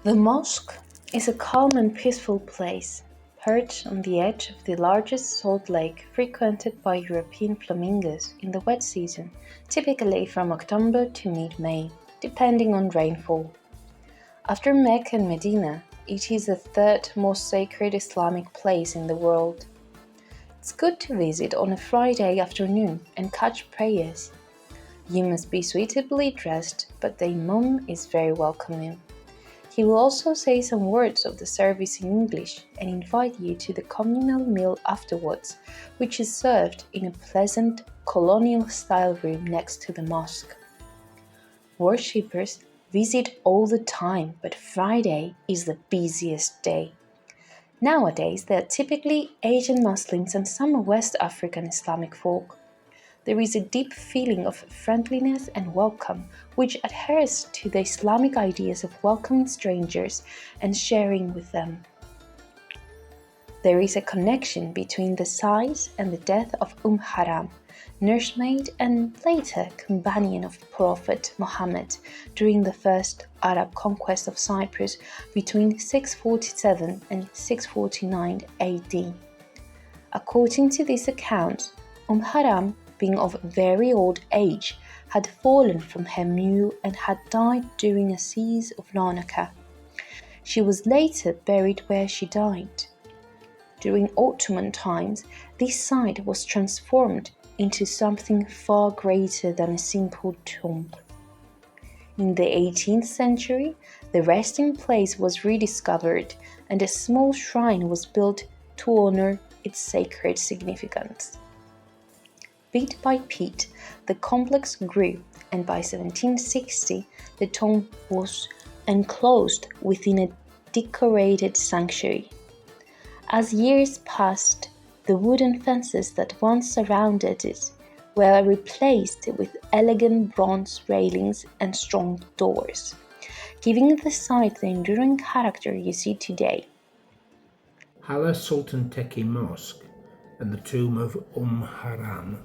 The mosque is a calm and peaceful place, perched on the edge of the largest salt lake frequented by European flamingos in the wet season, typically from October to mid-May, depending on rainfall. After Mecca and Medina, it is the third most sacred Islamic place in the world. It's good to visit on a Friday afternoon and catch prayers. You must be suitably dressed, but the Imam is very welcoming. He will also say some words of the service in English and invite you to the communal meal afterwards, which is served in a pleasant colonial-style room next to the mosque. Worshippers visit all the time, but Friday is the busiest day. Nowadays, they are typically Asian Muslims and some West African Islamic folk. There is a deep feeling of friendliness and welcome, which adheres to the Islamic ideas of welcoming strangers and sharing with them. There is a connection between the size and the death of Haram, nursemaid and later companion of Prophet Muhammad during the first Arab conquest of Cyprus between 647 and 649 AD. According to this account, Haram, being of very old age, had fallen from her mule and had died during a siege of Larnaca. She was later buried where she died. During Ottoman times, this site was transformed into something far greater than a simple tomb. In the 18th century, the resting place was rediscovered and a small shrine was built to honor its sacred significance. Bit by bit, the complex grew, and by 1760, the tomb was enclosed within a decorated sanctuary. As years passed, the wooden fences that once surrounded it were replaced with elegant bronze railings and strong doors, giving the site the enduring character you see today. Hala Sultan Tekke Mosque and the tomb of Haram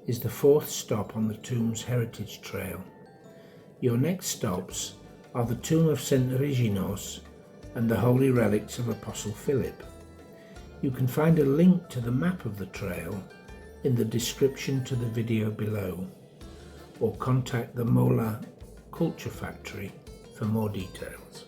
is the fourth stop on the tomb's heritage trail. Your next stops are the tomb of St. Reginos and the holy relics of Apostle Philip. You can find a link to the map of the trail in the description to the video below, or contact the Mola Culture Factory for more details.